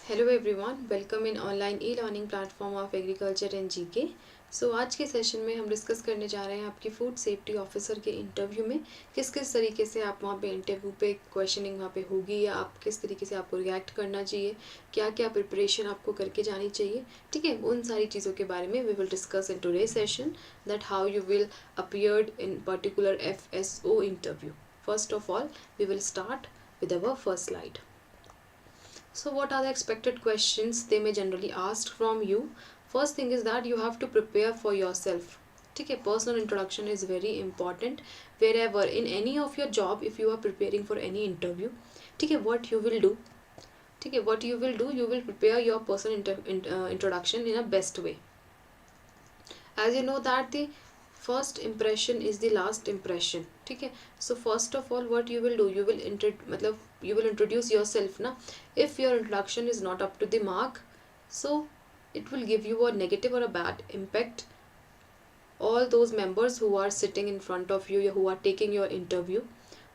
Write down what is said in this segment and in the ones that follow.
Hello everyone, welcome in online e learning platform of agriculture and GK. So आज के session में हम discuss करने जा रहे हैं आपकी फूड सेफ्टी ऑफिसर के इंटरव्यू में किस किस तरीके से आप वहाँ पे इंटरव्यू पे क्वेश्चनिंग वहाँ पे होगी या आप किस तरीके से आपको रिएक्ट करना चाहिए, क्या क्या प्रिपरेशन आपको करके जानी चाहिए। ठीक है, उन सारी चीज़ों के बारे में we will discuss in today session that how you will appeared in particular FSO interview. First of all we will start with our first slide. So what are the expected questions they may generally ask from you? First thing is that you have to prepare for yourself. ठीक है, personal introduction is very important wherever in any of your job. If you are preparing for any interview, ठीक है, what you will do, ठीक है, what you will do, you will prepare your personal introduction in a best way. As you know that the first impression is the last impression. ठीक है, so first of all what you will do, you will मतलब you will introduce yourself ना. If your introduction is not up to the mark, so it will give you a negative or a bad impact all those members who are sitting in front of you, who are taking your interview.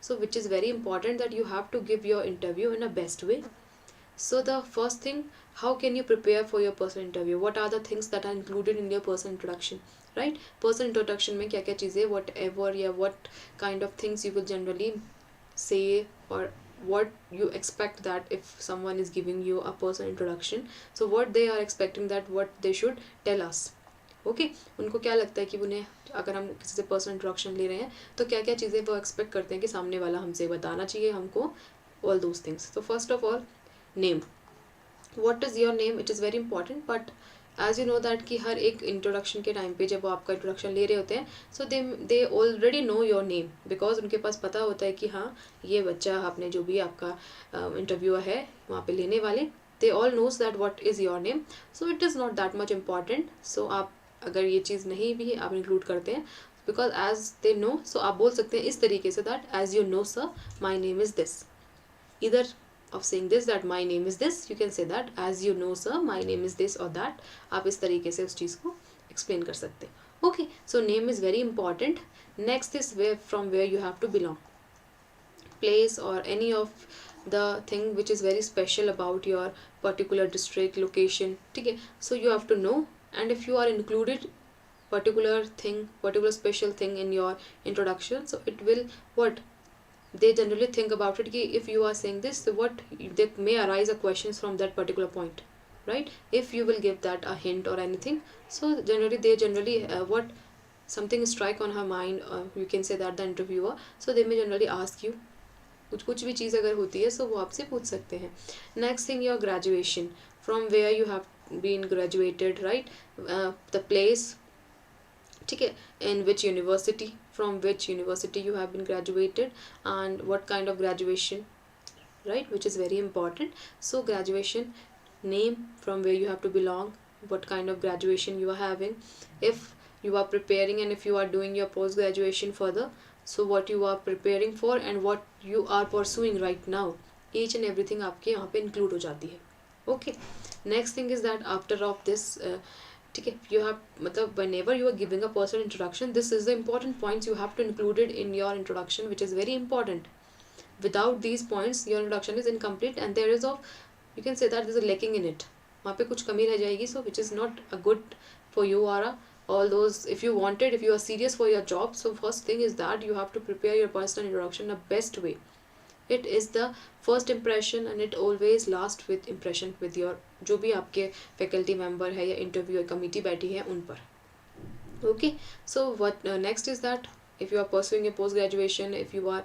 So which is very important that you have to give your interview in a best way. So the first thing, how can you prepare for your personal interview? What are the things that are included in your personal introduction, right? Personal introduction में क्या क्या चीज़ें, whatever या what kind of things you will generally say, or what you expect that if someone is giving you a personal introduction, so what they are expecting, that what they should tell us. Okay उनको क्या लगता है कि उन्हें अगर हम किसी से पर्सनल इंट्रोडक्शन ले रहे हैं तो क्या क्या चीज़ें वो एक्सपेक्ट करते हैं कि सामने वाला हमसे बताना चाहिए हमको, ऑल दोज थिंग्स. तो first of all name, what is your name, it is very important. But as you know that कि हर एक इंट्रोडक्शन के टाइम पे जब वो आपका इंट्रोडक्शन ले रहे होते हैं, so they already know your name, because उनके पास पता होता है कि हाँ ये बच्चा आपने जो भी आपका इंटरव्यू है वहाँ पे लेने वाले, they all knows that what is your name. So it is not that much important. So आप अगर ये चीज़ नहीं भी आप इंक्लूड करते हैं, because as they know, so आप बोल सकते हैं इस तरीके से that as you know sir my name is this. Either of saying this that my name is this, you can say that as you know sir my name is this or that. आप इस तरीके से उस चीज़ को explain कर सकते हैं. Okay, so name is very important. Next is where, from where you have to belong, place or any of the thing which is very special about your particular district location. ठीक है, so you have to know, and if you are included particular thing, particular special thing in your introduction, so it will what they generally think about it कि if you are saying this, so what they may arise a questions from that particular point, right? If you will give that a hint or anything, so generally what something strike on her mind, you can say that the interviewer, so they may generally ask you कुछ भी चीज़ अगर होती है, so वो आपसे पूछ सकते हैं. Next thing, your graduation, from where you have been graduated, right, the place, ठीक है, in which university, from which university you have been graduated, and what kind of graduation, right, which is very important. So graduation, name, from where you have to belong, what kind of graduation you are having, if you are preparing and if you are doing your post graduation further, so what you are preparing for and what you are pursuing right now, each and everything आपके यहाँ पे include हो जाती है. Okay, next thing is that after of this ठीक है, you have मतलब whenever you are giving a personal introduction, this is the important points you have to include it in your introduction, which is very important. Without these points your introduction is incomplete and there is of, you can say that there is a lacking in it, वहाँ पे कुछ कमी रह जाएगी, so which is not a good for you or all those. If you wanted, if you are serious for your job, so first thing is that you have to prepare your personal introduction in a best way. It is the first impression and it always last with impression with your जो भी आपके faculty member है या interview committee बैठी है उन पर. Okay, so what next is that if you are pursuing a post graduation, if you are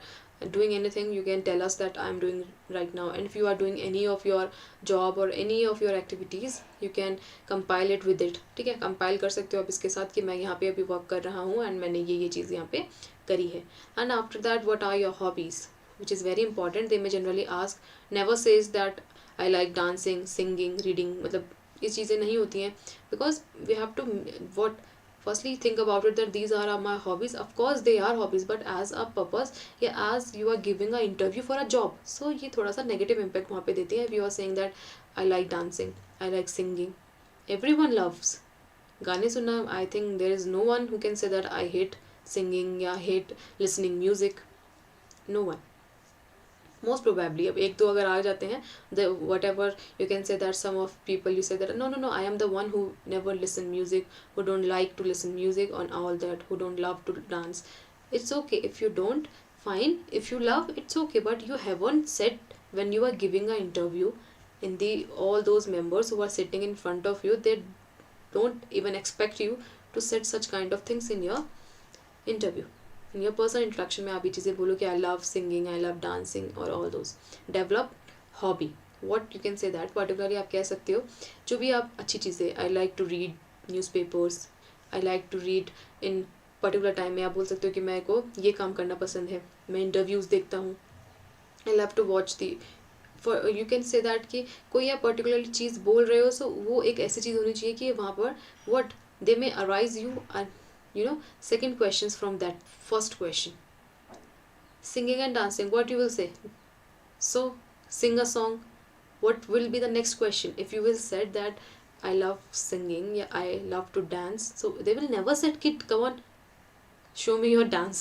doing anything, you can tell us that I am doing right now, and if you are doing any of your job or any of your activities, you can compile it with it. ठीक है, compile कर सकते हो आप इसके साथ कि मैं यहाँ पे अभी वर्क कर रहा हूँ and मैंने ये चीज़ यहाँ पे करी है. And after that, what are your hobbies, which is very important. They may generally ask, never says that I like dancing, singing, reading, मतलब ये चीज़ें नहीं होती हैं, because we have to what firstly think about it that these are my hobbies. Of course they are hobbies, but as a purpose या as you are giving a interview for a job, so ये थोड़ा सा negative impact वहाँ पे देती है. If you are saying that I like dancing, I like singing, everyone loves गाने सुनना. I think there is no one who can say that I hate singing या hate listening music, no one. Most probably अब एक दो अगर आ जाते हैं, the whatever you can say that some of people you say that no no no, I am the one who never listen music, who don't like to listen music on all that, who don't love to dance. It's okay if you don't, fine. If you love, it's okay, but you haven't said when you are giving an interview, in the all those members who are sitting in front of you, they don't even expect you to set such kind of things in your interview. In your personal introduction में आप ये चीज़ें बोलो कि I love singing, I love dancing और all those. Develop hobby. What you can say that particularly आप कह सकते हो जो भी आप अच्छी चीज़ें, I like to read newspapers, I like to read in particular time में आप बोल सकते हो कि मेरे को ये काम करना पसंद है, मैं इंटरव्यूज़ देखता हूँ, I love to watch the. For you can say that कि कोई आप पर्टिकुलरली चीज़ बोल रहे हो, सो वो एक ऐसी चीज़ होनी चाहिए कि वहाँ पर what they may arise you know second questions from that first question. Singing and dancing, what you will say? So sing a song. What will be the next question? If you will said that I love singing, yeah, I love to dance, so they will never said kid come on show me your dance.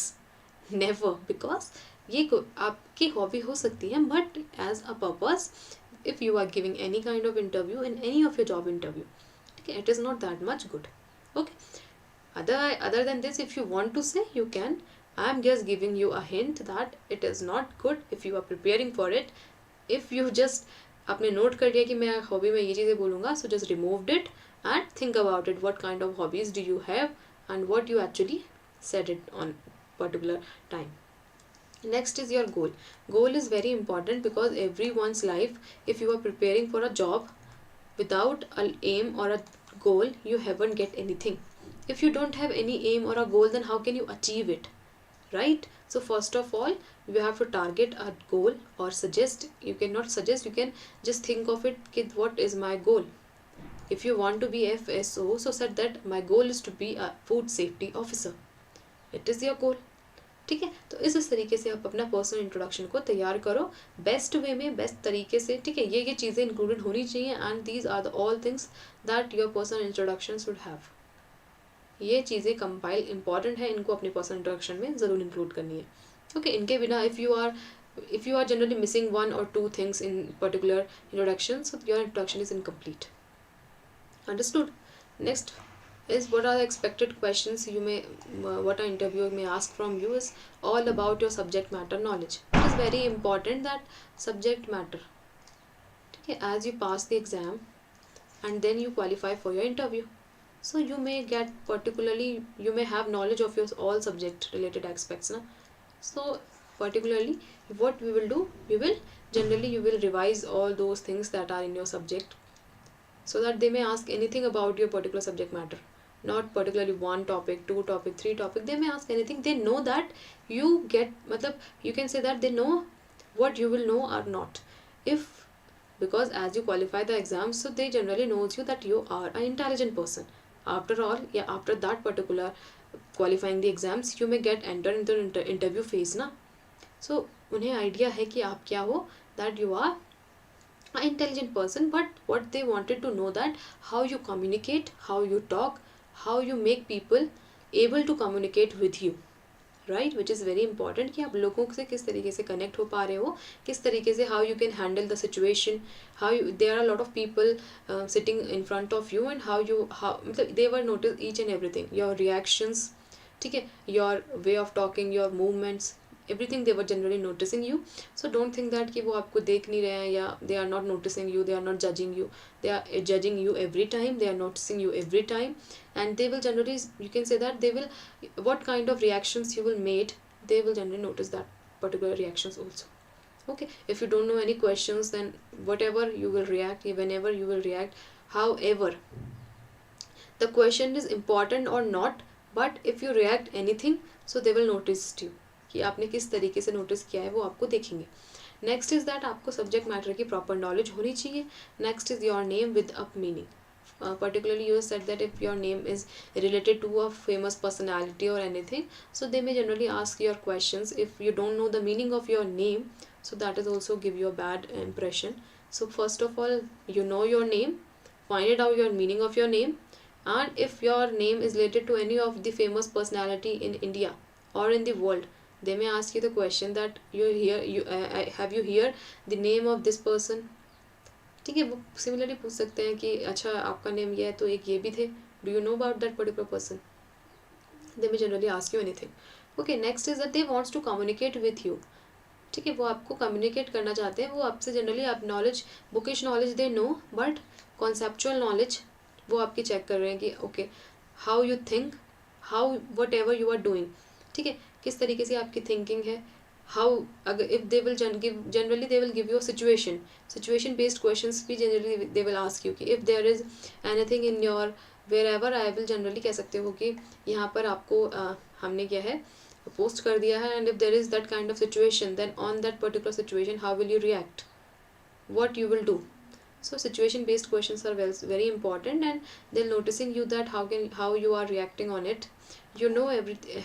Never. Because ये आपकी hobby हो सकती है, but as a purpose if you are giving any kind of interview in any of your job interview, ठीक है, it is not that much good. Okay, other than this, if you want to say, you can. I am just giving you a hint that it is not good if you are preparing for it. If you just आपने note कर लिया कि मैं hobby में ये चीज़ें बोलूँगा, so just removed it and think about it. What kind of hobbies do you have and what you actually said it on particular time. Next is your goal. Goal is very important because everyone's life, if you are preparing for a job without an aim or a goal, you haven't get anything. If you don't have any aim or a goal, then how can you achieve it, right? So first of all, you have to target a goal or suggest. You cannot suggest, you can just think of it, kid, what is my goal? If you want to be FSO, so said that my goal is to be a food safety officer. It is your goal. ठीक है, तो इस तरीके से आप अपना personal introduction को तैयार करो बेस्ट वे में, बेस्ट तरीके से, ठीक है. ये चीज़ें इंक्लूडेड होनी चाहिए and these are the all things that your personal introduction should have. ये चीज़ें कंपाइल इंपॉर्टेंट है, इनको अपने पर्सनल इंट्रोडक्शन में ज़रूर इंक्लूड करनी है. ओके, इनके बिना if you are generally missing one और two things in particular introduction, so your introduction is incomplete. Understood. Next is what are the expected questions you may what an interviewer may ask from you is all about your subject matter knowledge. It is very important that subject matter, okay, as you pass the exam and then you qualify for your interview, so you may get particularly, you may have knowledge of your all subject related aspects na. So particularly what we will do, you will revise all those things that are in your subject, so that they may ask anything about your particular subject matter, not particularly one topic, two topic, three topic. They may ask anything. They know that you get, matlab you can say that they know what you will know or not. If because as you qualify the exam, so they generally knows you that you are an intelligent person. After all, yeah, after that particular qualifying the exams, you may get enter into interview phase na. So उन्हें idea है कि आप क्या हो, that you are an intelligent person, but what they wanted to know that how you communicate, how you talk, how you make people able to communicate with you, right? Which is very important कि आप लोगों से किस तरीके से connect हो पा रहे हो, किस तरीके से how you can handle the situation, how you, there are a lot of people sitting in front of you, and how मतलब they were notice each and everything, your reactions, ठीक है, your way of talking, your movements, everything they were generally noticing you. So don't think that कि वो आपको देख नहीं रहे हैं, या they are not noticing you, they are not judging you. They are judging you every time, they are noticing you every time, and they will generally, you can say that they will, what kind of reactions you will made, they will generally notice that particular reactions also. Okay, if you don't know any questions, then whatever you will react, whenever you will react, however the question is important or not, but if you react anything, so they will notice you कि आपने किस तरीके से notice किया है, वो आपको देखेंगे. नेक्स्ट इज़ दैट आपको सब्जेक्ट मैटर की प्रॉपर नॉलेज होनी चाहिए. Next is your name with up meaning. Particularly you said that if your name is related to a famous personality or anything, so they may generally ask your questions. If you don't know the meaning of your name, so that is also give you a bad impression. So first of all, you know your name, find out your meaning of your name, and if your name is related to any of the famous personality in India or in the world, they may ask you the question that you have you here the name of this person, ठीक है। वो similarly पूछ सकते हैं कि अच्छा आपका name ये है तो एक ये भी थे, do you know about that particular person, they may generally ask you anything. Okay, next is that they wants to communicate with you, ठीक है। वो आपको कम्युनिकेट करना चाहते हैं, वो आपसे जनरली आप knowledge, bookish knowledge they know, but conceptual knowledge वो आपकी चेक कर रहे हैं कि okay how you think, how whatever you are doing, ठीक है, किस तरीके से आपकी थिंकिंग है। हाउ, अगर if they will generally they will give you situation based questions भी generally they will ask you कि if there is anything in your wherever, I will generally कह सकते हो कि यहाँ पर आपको हमने क्या है पोस्ट कर दिया है, and if there is that kind of situation then on that particular situation how will you react, what you will do. So situation based questions are very important, and they're noticing you that how you are reacting on it. You know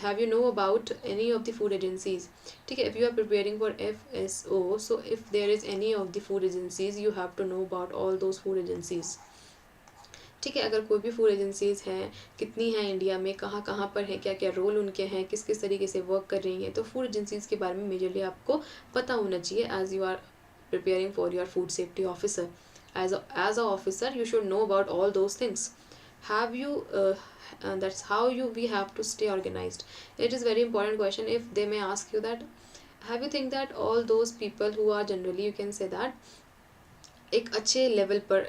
have you know about any of the food agencies, ठीक है। if you are preparing for FSO, so if there is any of the food agencies you have to know about all those food agencies, ठीक है। अगर कोई भी food agencies हैं, कितनी हैं इंडिया में, कहाँ कहाँ पर हैं, क्या क्या रोल उनके हैं, किस किस तरीके से वर्क कर रही हैं, तो फूड एजेंसीज के बारे में मेजरली आपको पता होना चाहिए as you are preparing for your food safety officer. As a officer you should know about all those things. Have you that's how we have to stay organized. It is very important question if they may ask you that have you think that all those people who are generally you can say that एक अच्छे level पर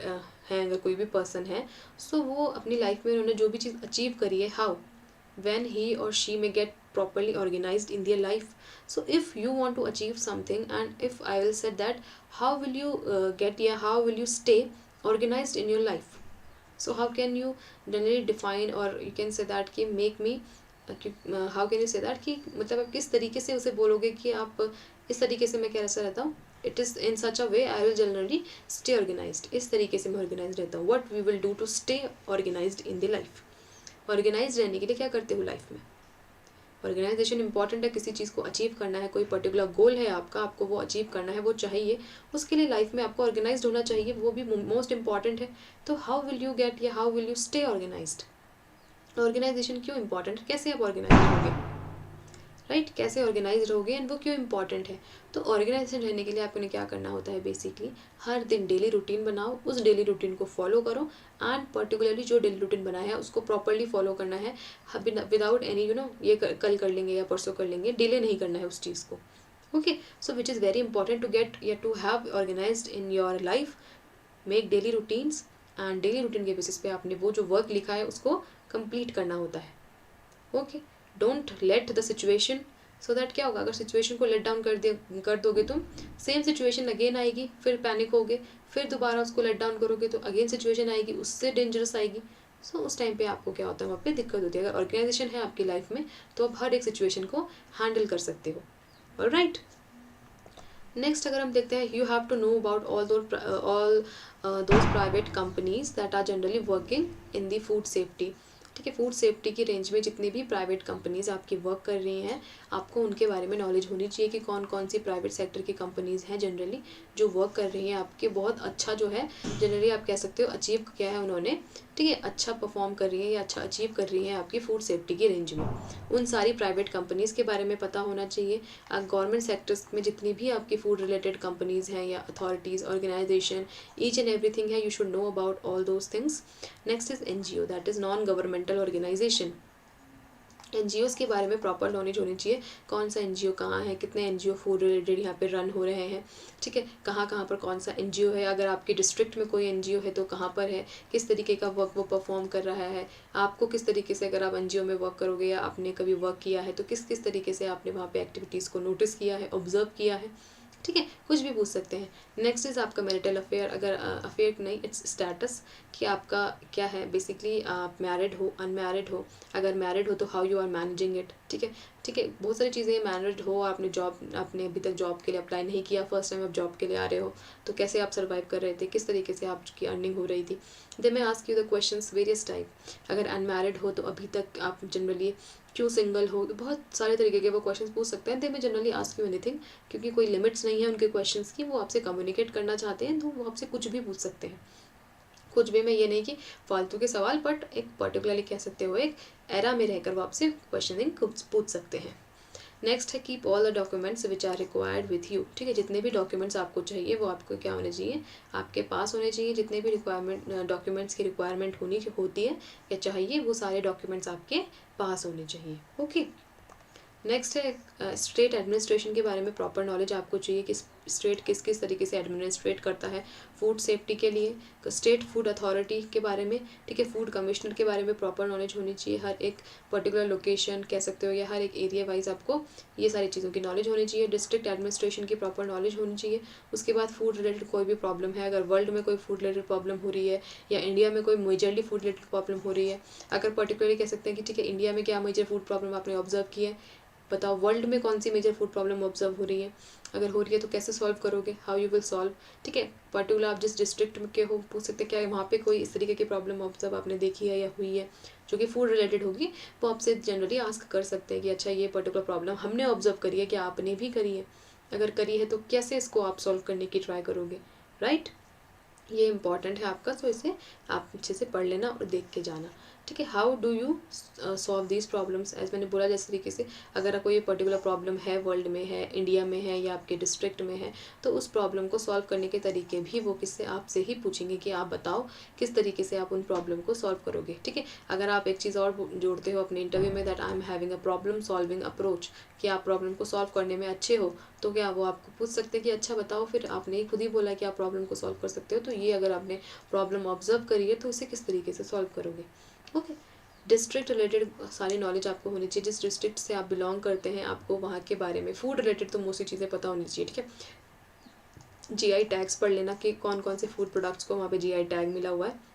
हैं, अगर कोई भी person है, सो वो अपनी लाइफ में उन्होंने जो भी चीज़ अचीव करी है, how when he or she may get properly organized in their life. So if you want to achieve something, and if I will say that how will you how will you stay organized in your life, so how can you generally define or you can say that कि make me how can you say that कि मतलब आप किस तरीके से उसे बोलोगे कि आप इस तरीके से मैं कैसा रहता हूँ, it is in such a way I will generally stay organized, इस तरीके से मैं ऑर्गेनाइज रहता हूँ। What we will do to stay organized in the life. Organize रहने के लिए क्या करते हो लाइफ में, ऑर्गेनाइजेशन इंपॉर्टेंट है, किसी चीज़ को अचीव करना है, कोई पर्टिकुलर गोल है आपका, आपको वो अचीव करना है, वो चाहिए, उसके लिए लाइफ में आपको ऑर्गेनाइज्ड होना चाहिए, वो भी मोस्ट इंपॉर्टेंट है। तो हाउ विल यू गेट या how will you stay organized, organization क्यों इंपॉर्टेंट है, कैसे आप ऑर्गेनाइज होंगे, राइट, कैसे ऑर्गेनाइज रहोगे एंड वो क्यों इंपॉर्टेंट है। तो ऑर्गेनाइजेशन रहने के लिए आपको क्या करना होता है, बेसिकली हर दिन डेली रूटीन बनाओ, उस डेली रूटीन को फॉलो करो, एंड पर्टिकुलरली जो डेली रूटीन बनाया है उसको प्रॉपरली फॉलो करना है, विदाउट एनी ये कल कर लेंगे या परसों कर लेंगे, डिले नहीं करना है उस चीज़ को। Okay, so which is very important to get या to have organised in your life, make daily routines, and daily routine के बेसिस पे आपने वो जो वर्क लिखा है उसको कंप्लीट करना होता है। Okay, don't let the situation, so that क्या होगा, अगर सिचुएशन को लेट डाउन कर दोगे तुम, सेम सिचुएशन अगेन आएगी, फिर पैनिक होगे, फिर दोबारा उसको लेट डाउन करोगे तो अगेन सिचुएशन आएगी, उससे डेंजरस आएगी। सो उस टाइम पे आपको क्या होता है, वहाँ पे दिक्कत होती है। अगर ऑर्गेनाइजेशन है आपकी लाइफ में तो आप हर एक सिचुएशन को हैंडल कर सकते हो। ऑलराइट, नेक्स्ट अगर हम देखते हैं, you have to know about all those private companies that are generally working in the food safety, ठीक है। फूड सेफ्टी की रेंज में जितनी भी प्राइवेट कंपनीज़ आपकी वर्क कर रही हैं, आपको उनके बारे में नॉलेज होनी चाहिए कि कौन कौन सी प्राइवेट सेक्टर की कंपनीज़ हैं जनरली जो वर्क कर रही हैं आपके, बहुत अच्छा जो है जनरली आप कह सकते हो अचीव किया है उन्होंने, ठीक है, अच्छा परफॉर्म कर रही है या अच्छा अचीव कर रही हैं आपकी फूड सेफ्टी की रेंज में। उन सारी प्राइवेट कंपनीज़ के बारे में पता होना चाहिए। गवर्नमेंट सेक्टर्स में जितनी भी आपकी फूड रिलेटेड कंपनीज़ हैं या authorities, organisation, each and everything है, you should know about all those things. Next is NGO, that is non governmental organisation. NGOs के बारे में प्रॉपर नॉलेज होनी चाहिए, कौन सा NGO कहाँ है, कितने NGO फूड रिलेटेड यहाँ पे रन हो रहे हैं, ठीक है, कहाँ कहाँ पर कौन सा NGO है, अगर आपके डिस्ट्रिक्ट में कोई NGO है तो कहाँ पर है, किस तरीके का वर्क वो परफॉर्म कर रहा है, आपको किस तरीके से, अगर आप NGO में वर्क करोगे या आपने कभी वर्क किया है तो किस किस तरीके से आपने वहाँ पे एक्टिविटीज़ को नोटिस किया है, ऑब्जर्व किया है, ठीक है, कुछ भी पूछ सकते हैं। नेक्स्ट इज़ आपका मैरिटल अफेयर, अगर अफेयर नहीं, इट्स स्टेटस, कि आपका क्या है, बेसिकली आप मैरिड हो, अनमैरिड हो, अगर मैरिड हो तो how you are managing it, ठीक है, ठीक है, बहुत सारी चीज़ें, मैरिड हो, आपने अभी तक जॉब के लिए अप्लाई नहीं किया, फर्स्ट टाइम आप जॉब के लिए आ रहे हो, तो कैसे आप सर्वाइव कर रहे थे, किस तरीके से आपकी अर्निंग हो रही थी। दे में ask you the questions various type, अगर अनमैरिड हो तो अभी तक आप जनरली क्यों सिंगल हो, बहुत सारे तरीके के वो क्वेश्चंस पूछ सकते हैं। दे में जनरली आस्क यू एनीथिंग, क्योंकि कोई लिमिट्स नहीं है उनके क्वेश्चंस की, वो आपसे कम्युनिकेट करना चाहते हैं तो वो आपसे कुछ भी पूछ सकते हैं, कुछ भी, मैं ये नहीं कि फालतू के सवाल, बट एक पर्टिकुलरली कह सकते हो एक एरा में रहकर वो आपसे क्वेश्चनिंग पूछ सकते हैं। नेक्स्ट है keep all the documents which are required with you, ठीक है, जितने भी डॉक्यूमेंट्स आपको चाहिए वो आपको क्या होने चाहिए, आपके पास होने चाहिए। जितने भी डॉक्यूमेंट्स की रिक्वायरमेंट होती है या चाहिए, वो सारे डॉक्यूमेंट्स आपके पास होने चाहिए। ओके। नेक्स्ट है स्टेट एडमिनिस्ट्रेशन के बारे में प्रॉपर नॉलेज आपको चाहिए कि स्टेट किस किस तरीके से एडमिनिस्ट्रेट करता है फूड सेफ्टी के लिए। स्टेट फूड अथॉरिटी के बारे में, ठीक है, फूड कमिश्नर के बारे में प्रॉपर नॉलेज होनी चाहिए। हर एक पर्टिकुलर लोकेशन कह सकते हो या हर एक एरिया वाइज आपको ये सारी चीज़ों की नॉलेज होनी चाहिए। डिस्ट्रिक्ट एडमिनिस्ट्रेशन की प्रॉपर नॉलेज होनी चाहिए। उसके बाद फूड रिलेटेड कोई भी प्रॉब्लम है, अगर वर्ल्ड में कोई फूड रिलेटेड प्रॉब्लम हो रही है या इंडिया में कोई मेजरली फूड रिलेटेड प्रॉब्लम हो रही है, अगर पर्टिकुलरली कह सकते हैं कि ठीक है इंडिया में क्या मेजर फूड प्रॉब्लम आपने ऑब्जर्व की है, बताओ वर्ल्ड में कौन सी मेजर फूड प्रॉब्लम ऑब्जर्व हो रही है, अगर हो रही है तो कैसे सॉल्व करोगे, हाउ यू विल सॉल्व, ठीक है। पर्टिकुलर आप जिस डिस्ट्रिक्ट में के हो पूछ सकते हैं क्या वहाँ पे कोई इस तरीके की प्रॉब्लम ऑब्जर्व आपने देखी है या हुई है जो कि फूड रिलेटेड होगी, वो आपसे जनरली आस्क कर सकते हैं कि अच्छा ये पर्टिकुलर प्रॉब्लम हमने ऑब्जर्व करी है, क्या आपने भी करी है, अगर करी है तो कैसे इसको आप सॉल्व करने की ट्राई करोगे, राइट। ये इंपॉर्टेंट है आपका, तो इसे आप अच्छे से पढ़ लेना और देख के जाना, ठीक है। How do you solve these problems, as मैंने बोला जिस तरीके से अगर कोई पर्टिकुलर प्रॉब्लम है, वर्ल्ड में है, इंडिया में है या आपके डिस्ट्रिक्ट में है, तो उस प्रॉब्लम को सॉल्व करने के तरीके भी वो किससे आपसे ही पूछेंगे कि आप बताओ किस तरीके से आप उन प्रॉब्लम को सॉल्व करोगे, ठीक है। अगर आप एक चीज़ और जोड़ते हो अपने इंटरव्यू में, that I am having a problem solving approach, कि आप प्रॉब्लम को सॉल्व करने में अच्छे हो, तो क्या वो आपको पूछ सकते हैं कि अच्छा बताओ, फिर आपने खुद ही बोला कि आप प्रॉब्लम को सॉल्व कर सकते हो, तो ये अगर आपने प्रॉब्लम ऑब्जर्व करी है तो उसे किस तरीके से सॉल्व करोगे। ओके। डिस्ट्रिक्ट रिलेटेड सारी नॉलेज आपको होनी चाहिए, जिस डिस्ट्रिक्ट से आप बिलोंग करते हैं आपको वहाँ के बारे में फूड रिलेटेड तो मोस्टली चीज़ें पता होनी चाहिए, ठीक है। जीआई टैग्स पढ़ लेना कि कौन कौन से फूड प्रोडक्ट्स को वहाँ पे जीआई टैग मिला हुआ है,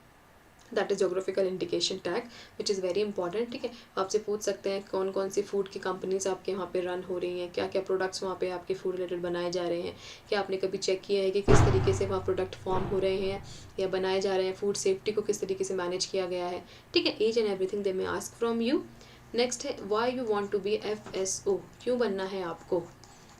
that is geographical indication tag which is very important, ठीक है। आपसे पूछ सकते हैं कौन कौन सी फूड की कंपनीज आपके वहाँ पे रन हो रही हैं, क्या क्या प्रोडक्ट्स वहाँ पे आपके फूड रिलेटेड बनाए जा रहे हैं, क्या आपने कभी चेक किया है कि किस तरीके से वहाँ प्रोडक्ट फॉर्म हो रहे हैं या बनाए जा रहे हैं, फूड सेफ्टी को किस तरीके से मैनेज किया गया है, ठीक है। Each and everything they may ask from you. Next है why you want to be FSO, क्यों बनना है आपको,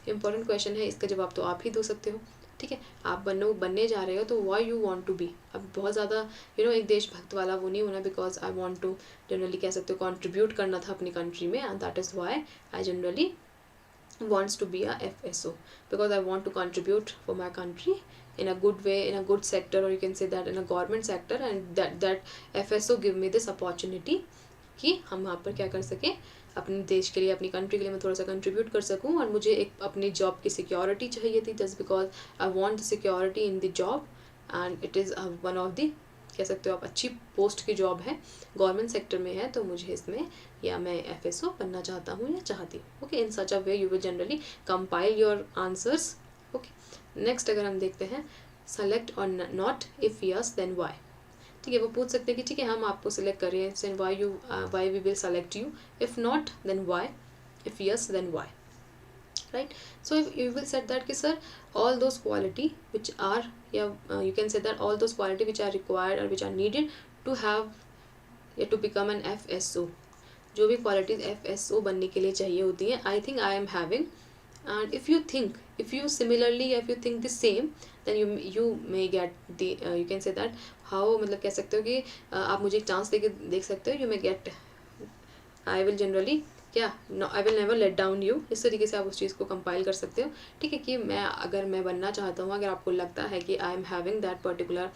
इंपॉर्टेंट क्वेश्चन है, इसका जवाब तो आप ही दो सकते हो, ठीक है। आप बनने जा रहे हो तो why you want to be, अब बहुत ज़्यादा एक देशभक्त वाला वो नहीं होना, because I want to generally कह सकते हो कंट्रीब्यूट करना था अपनी कंट्री में, and that is why I generally wants to be a FSO, because I want to contribute for my country in a good way, in a good sector, or you can say that in a government sector, and that FSO give me this opportunity कि हम वहाँ पर क्या कर सकें, अपने देश के लिए, अपनी कंट्री के लिए मैं थोड़ा सा कंट्रीब्यूट कर सकूँ, और मुझे एक अपनी जॉब की सिक्योरिटी चाहिए थी, just because I want the security in the job, and it is one of the कह सकते हो आप अच्छी पोस्ट की जॉब है, गवर्नमेंट सेक्टर में है, तो मुझे इसमें या मैं FSO बनना चाहता हूँ या चाहती हूँ। Okay, in such a way you will generally compile your answers. Okay, next अगर हम देखते हैं सेलेक्ट और not, if yes then why, ठीक है। वो पूछ सकते हैं कि ठीक है हम आपको सिलेक्ट कर रहे हैं, then why we will select you, if not then why, if yes then why, right? So if you will said that कि sir all those quality which are you can say that all those quality which are required or which are needed to have या to become an FSO, जो भी qualities FSO बनने के लिए चाहिए होती हैं, I think I am having, and if you similarly if you think the same, then you may get the you can say that how, मतलब कह सकते हो कि आप मुझे एक चांस देके देख सकते हो, you may get, I will generally क्या I will never let down you, इस तरीके से आप उस चीज़ को कंपाइल कर सकते हो, ठीक है। कि अगर मैं बनना चाहता हूँ, अगर आपको लगता है कि I am having that particular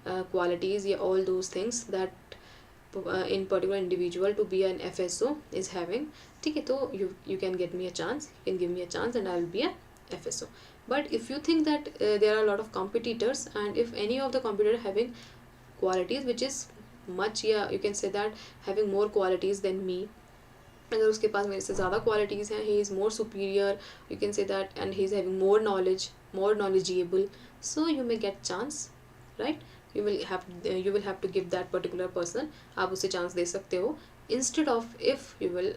qualities या all those things that in particular individual to be an FSO is having, ठीक है, तो you can get me a chance, you can give me a chance and I will be a FSO. But if you think that there are a lot of competitors, and if any of the competitor having qualities which is much, yeah, you can say that having more qualities than me, अगर उसके पास मेरे से ज़्यादा qualities हैं, he is more superior, you can say that, and he is having more knowledge, more knowledgeable, so you may get chance, right. You will have to give that particular person, आप उसे chance दे सकते हो, instead of if you will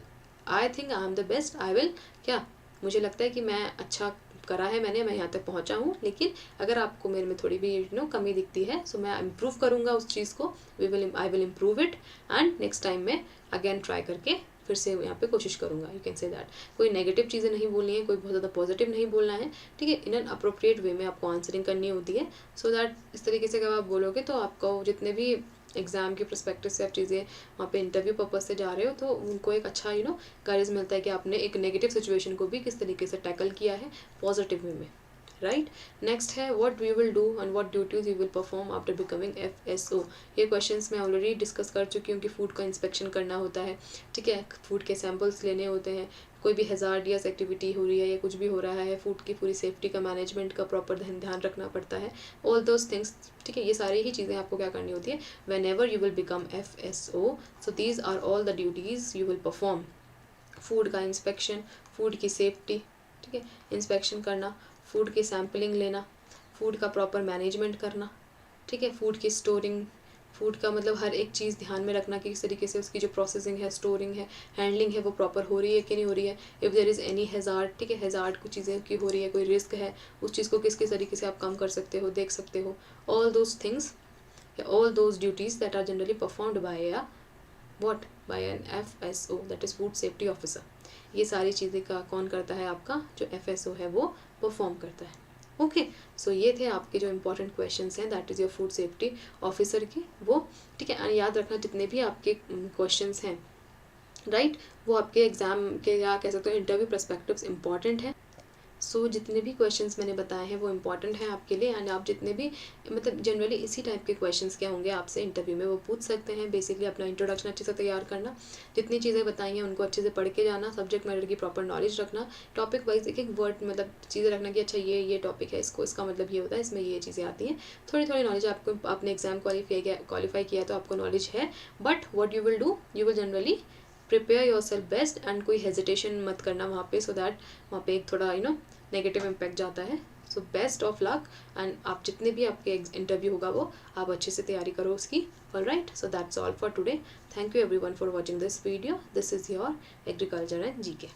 I think I am the best, I will क्या, मुझे लगता है कि मैं अच्छा करा है मैंने, मैं यहाँ तक पहुँचा हूँ, लेकिन अगर आपको मेरे में थोड़ी भी कमी दिखती है, सो मैं इम्प्रूव करूँगा उस चीज़ को, I will improve it, and next time मैं अगेन ट्राई करके फिर से यहाँ पे कोशिश करूँगा, यू कैन से दैट। कोई नेगेटिव चीज़ें नहीं बोलनी है, कोई बहुत ज़्यादा पॉजिटिव नहीं बोलना है, ठीक है। इन एन अप्रोप्रिएट वे में आपको आंसरिंग करनी होती है, सो दैट इस तरीके से अगर आप बोलोगे तो आपको जितने भी एग्ज़ाम के परस्पेक्टिव से आप चीज़ें वहाँ पे इंटरव्यू पर्पज से जा रहे हो तो उनको एक अच्छा गाइडेंस मिलता है कि आपने एक नेगेटिव सिचुएशन को भी किस तरीके से टैकल किया है पॉजिटिव वे में, राइट। नेक्स्ट है what we will do and what duties you will perform after becoming FSO। ये क्वेश्चंस मैं ऑलरेडी डिस्कस कर चुकी हूँ कि फूड का इंस्पेक्शन करना होता है, ठीक है, फूड के सैम्पल्स लेने होते हैं, कोई भी हैजार्डियस एक्टिविटी हो रही है या कुछ भी हो रहा है, फूड की पूरी सेफ्टी का मैनेजमेंट का प्रॉपर ध्यान रखना पड़ता है, ऑल दोज थिंग्स, ठीक है। ये सारी ही चीज़ें आपको क्या करनी होती है whenever you will become FSO, so these are all the duties you will perform. Food का इंस्पेक्शन, फूड की सेफ्टी, ठीक है, इंस्पेक्शन करना, फूड की सैम्पलिंग लेना, फूड का प्रॉपर मैनेजमेंट करना, ठीक है, फूड की स्टोरिंग, फूड का मतलब हर एक चीज़ ध्यान में रखना कि किस तरीके से उसकी जो प्रोसेसिंग है, स्टोरिंग है, हैंडलिंग है, वो प्रॉपर हो रही है कि नहीं हो रही है। If there is any hazard, ठीक है, हैज़ार्ड कुछ चीज़ें की हो रही है, कोई रिस्क है, उस चीज़ को किस किस तरीके से आप कम कर सकते हो, देख सकते हो। All those things, all those duties that are generally performed by a what, by an FSO, that is food safety officer. ये सारी चीज़ें का कौन करता है, आपका जो FSO है वो परफॉर्म करता है। ओके, सो ये थे आपके जो इंपॉर्टेंट क्वेश्चंस हैं, that is your food safety officer के वो, ठीक है। याद रखना जितने भी आपके क्वेश्चंस हैं, राइट, वो आपके एग्जाम के या कह सकते हो इंटरव्यू पर्सपेक्टिव्स इंपॉर्टेंट है। सो जितने भी क्वेश्चंस मैंने बताए हैं वो इंपॉर्टेंट हैं आपके लिए, एंड आप जितने भी मतलब जनरली इसी टाइप के क्वेश्चंस क्या होंगे आपसे इंटरव्यू में वो पूछ सकते हैं। बेसिकली अपना इंट्रोडक्शन अच्छे से तैयार करना, जितनी चीज़ें बताई हैं उनको अच्छे से पढ़ के जाना, सब्जेक्ट मैटर की प्रॉपर नॉलेज रखना, टॉपिक वाइज एक एक वर्ड मतलब चीज़ें रखना कि अच्छा ये टॉपिक है, इसका मतलब ये होता है, इसमें ये चीज़ें आती हैं। थोड़ी थोड़ी नॉलेज आपको, आपने एग्जाम क्वालिफाई किया तो आपको नॉलेज है, but what you will do, you will generally prepare your self best, and कोई हेजिटेशन मत करना वहाँ पे, सो दैट वहाँ पे एक थोड़ा नेगेटिव इम्पैक्ट जाता है। So best of luck, and आप जितने भी आपके इंटरव्यू होगा वो आप अच्छे से तैयारी करो उसकी। Alright, so that's all for today. Thank you everyone for watching this video. This is your agriculture and GK।